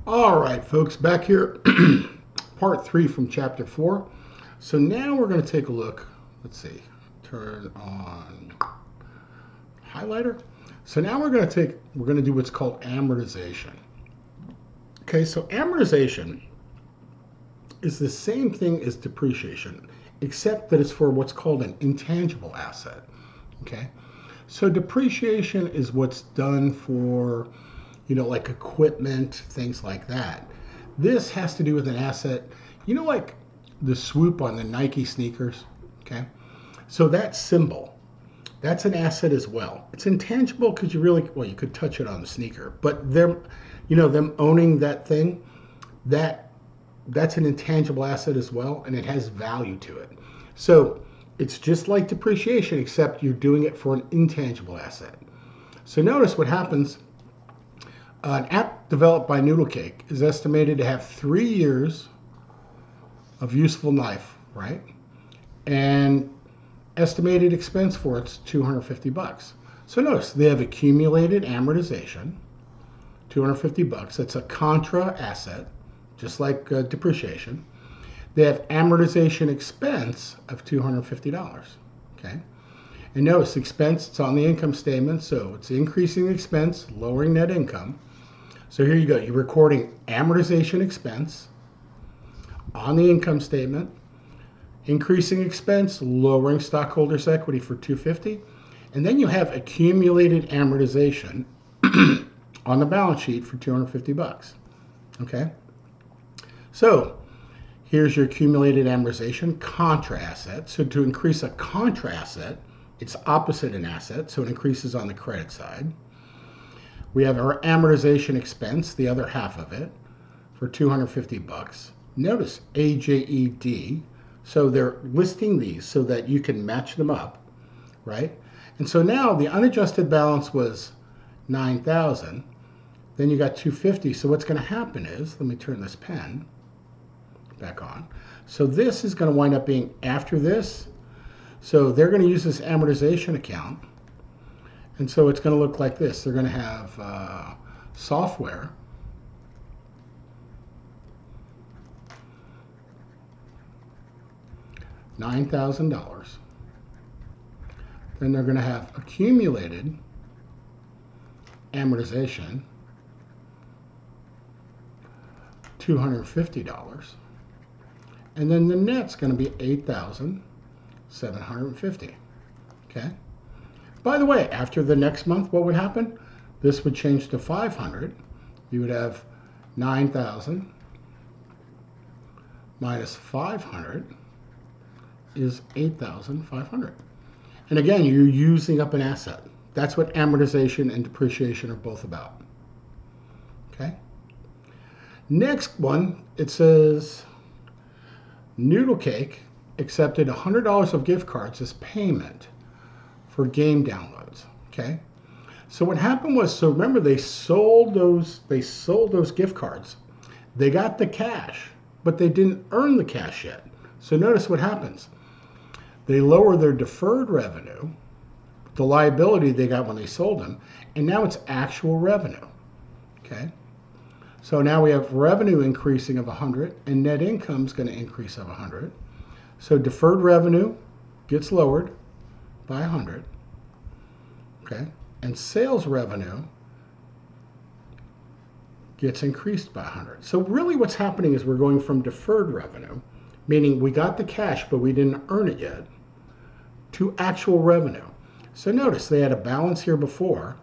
All right, folks, back here, part 3 from chapter 4. So now we're going to take a look. Let's see, turn on highlighter. So now we're going to do what's called amortization. Okay, so amortization is the same thing as depreciation, except that it's for what's called an intangible asset. Okay, so depreciation is what's done for, like equipment, things like that. This has to do with an asset, like the swoop on the Nike sneakers. Okay, so that symbol, that's an asset as well. It's intangible because you could touch it on the sneaker, but them owning that thing, that's an intangible asset as well, and it has value to it. So it's just like depreciation, except you're doing it for an intangible asset. So notice what happens. An app developed by Noodle Cake is estimated to have 3 years of useful life, right? And estimated expense for it's $250. So notice they have accumulated amortization, $250. That's a contra asset, just like depreciation. They have amortization expense of $250. Okay, and notice expense, it's on the income statement, so it's increasing the expense, lowering net income. So here you go, you're recording amortization expense on the income statement, increasing expense, lowering stockholders' equity for $250, and then you have accumulated amortization on the balance sheet for $250. Okay, so here's your accumulated amortization contra asset. So to increase a contra asset, it's opposite an asset, so it increases on the credit side. We have our amortization expense, the other half of it, for $250. Notice AJED. So they're listing these so that you can match them up, right? And so now the unadjusted balance was $9,000. Then you got $250. So what's going to happen is, let me turn this pen back on. So this is going to wind up being after this. So they're going to use this amortization account. And so it's going to look like this. They're going to have software. $9,000. Then they're going to have accumulated amortization, $250. And then the net's going to be $8,750. Okay. By the way, after the next month, what would happen? This would change to 500. You would have 9,000 minus 500 is 8,500. And again, you're using up an asset. That's what amortization and depreciation are both about. Okay. Next one, it says Noodle Cake accepted $100 of gift cards as payment for game downloads. Okay. So what happened was, so remember they sold those gift cards. They got the cash, but they didn't earn the cash yet. So notice what happens. They lower their deferred revenue, the liability they got when they sold them, and now it's actual revenue. Okay. So now we have revenue increasing of 100 and net income is going to increase of 100. So deferred revenue gets lowered by 100. Okay. And sales revenue gets increased by 100. So really what's happening is we're going from deferred revenue, meaning we got the cash but we didn't earn it yet, to actual revenue. So notice they had a balance here before.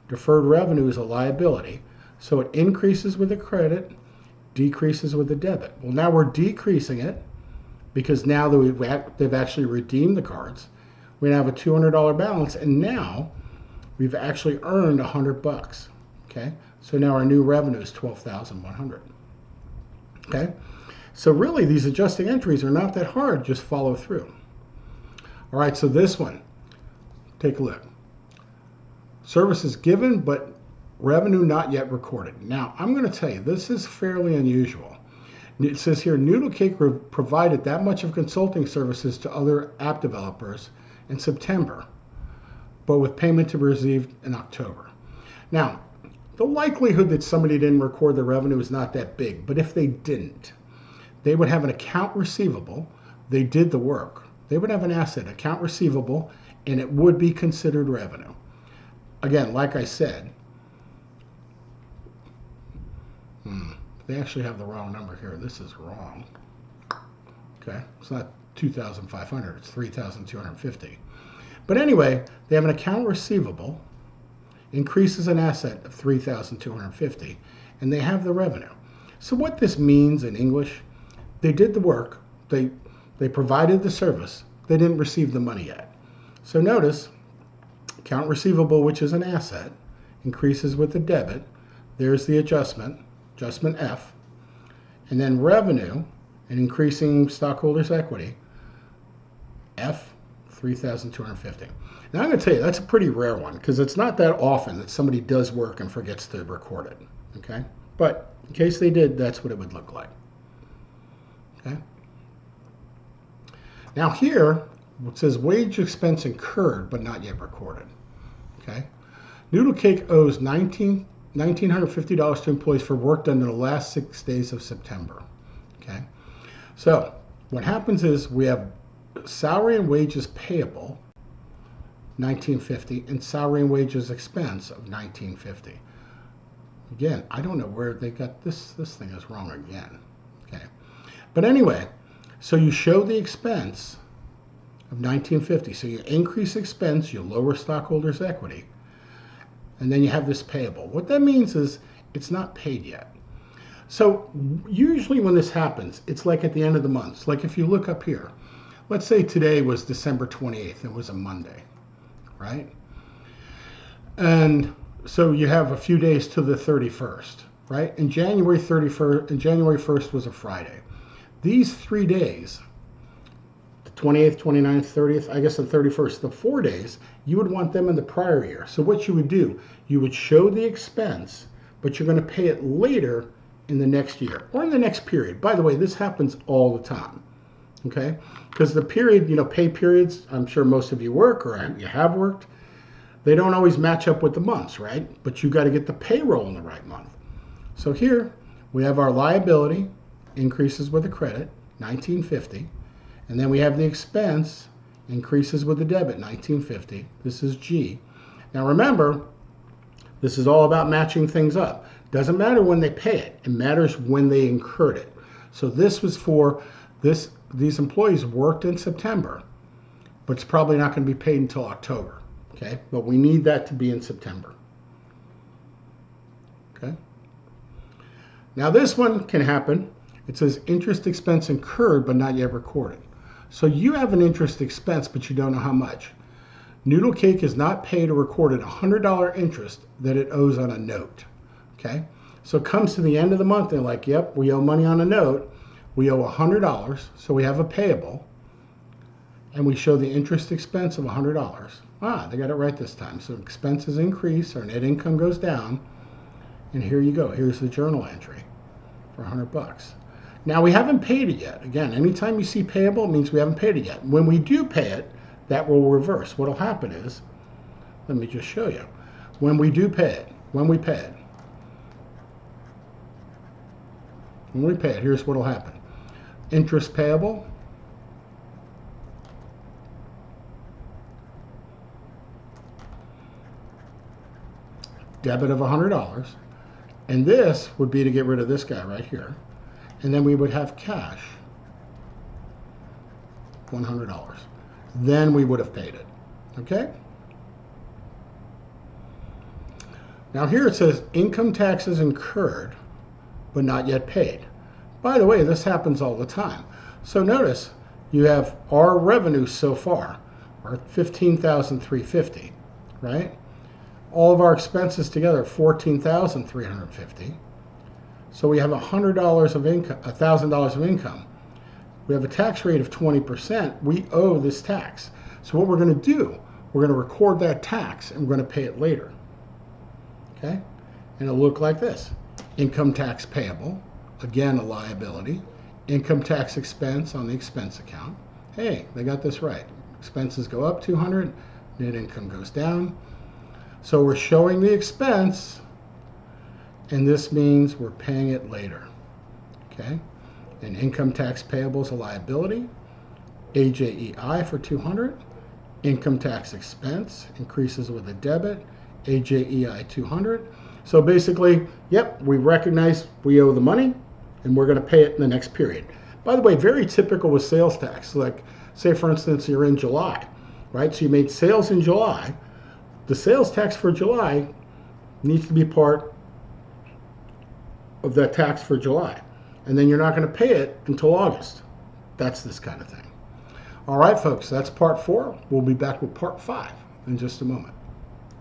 Deferred revenue is a liability. So it increases with the credit, decreases with the debit. Well, now we're decreasing it because now that they've actually redeemed the cards, we now have a $200 balance, and now we've actually earned $100. Okay, so now our new revenue is $12,100. Okay, so really these adjusting entries are not that hard. Just follow through. All right, so this one, take a look. Services given, but revenue not yet recorded. Now, I'm going to tell you, this is fairly unusual. It says here, Noodle Cake provided that much of consulting services to other app developers in September, but with payment to be received in October. Now, The likelihood that somebody didn't record the revenue is not that big, but if they didn't, they would have an account receivable. They did the work. They would have an asset, account receivable, and it would be considered revenue. Again, like I said, they actually have the wrong number here. This is wrong. Okay, it's not 2,500, it's 3,250. But anyway, they have an account receivable, increases an asset of 3,250, and they have the revenue. So what this means in English, they did the work, they provided the service, they didn't receive the money yet. So notice, account receivable, which is an asset, increases with the debit. There's the adjustment F. And then revenue, and increasing stockholders' equity, F, 3,250. Now I'm going to tell you, that's a pretty rare one, because it's not that often that somebody does work and forgets to record it. Okay? But in case they did, that's what it would look like. Okay? Now here, it says wage expense incurred but not yet recorded. Okay? Noodle Cake owes $1,950 to employees for work done in the last 6 days of September. Okay? So what happens is we have salary and wages payable, $1,950, and salary and wages expense of $1,950. Again, I don't know where they got this. This thing is wrong again. Okay, but anyway, so you show the expense of $1,950. So you increase expense, you lower stockholders' equity, and then you have this payable. What that means is it's not paid yet. So usually when this happens, it's like at the end of the month. Like if you look up here, let's say today was December 28th. It was a Monday, right? And so you have a few days to the 31st, right? And January 31st and January 1st was a Friday. These 3 days, the 28th, 29th, 30th, I guess the 31st, the 4 days, you would want them in the prior year. So what you would do, you would show the expense, but you're going to pay it later in the next year or in the next period. By the way, this happens all the time. Okay, because the period, pay periods, I'm sure most of you work or you have worked, they don't always match up with the months, right? But you got to get the payroll in the right month. So here we have our liability increases with the credit, $1,950, and then we have the expense increases with the debit, $1,950. This is G. Now remember, this is all about matching things up. Doesn't matter when they pay it. It matters when they incurred it. So this was for these employees worked in September, but it's probably not going to be paid until October. Okay, but we need that to be in September. Okay. Now this one can happen. It says interest expense incurred but not yet recorded. So you have an interest expense, but you don't know how much. Noodle Cake is not paid or recorded $100 interest that it owes on a note. Okay, so it comes to the end of the month. They're like, yep, we owe money on a note. We owe $100, so we have a payable, and we show the interest expense of $100. They got it right this time. So expenses increase, our net income goes down, and here you go. Here's the journal entry for $100. Now we haven't paid it yet. Again, anytime you see payable, it means we haven't paid it yet. When we do pay it, that will reverse. What will happen is, let me just show you. When we do pay it, when we pay it, here's what will happen. Interest payable, debit of $100, and this would be to get rid of this guy right here, and then we would have cash, $100. Then we would have paid it. Okay? Now here it says income taxes incurred but not yet paid. By the way, this happens all the time. So notice you have our revenue so far, our $15,350, right? All of our expenses together, $14,350. So we have $100 of income, $1,000 of income. We have a tax rate of 20%. We owe this tax. So what we're going to do, we're going to record that tax and we're going to pay it later. Okay? And it'll look like this. Income tax payable, again a liability. Income tax expense on the expense account. Hey, they got this right. Expenses go up 200, net income goes down. So we're showing the expense and this means we're paying it later. Okay? And income tax payable is a liability. AJEI for 200. Income tax expense increases with a debit. AJEI 200. So basically, yep, we recognize we owe the money and we're going to pay it in the next period. By the way, very typical with sales tax. Like, say for instance, you're in July, right? So you made sales in July. The sales tax for July needs to be part of that tax for July. And then you're not going to pay it until August. That's this kind of thing. All right, folks, that's part 4. We'll be back with part 5 in just a moment.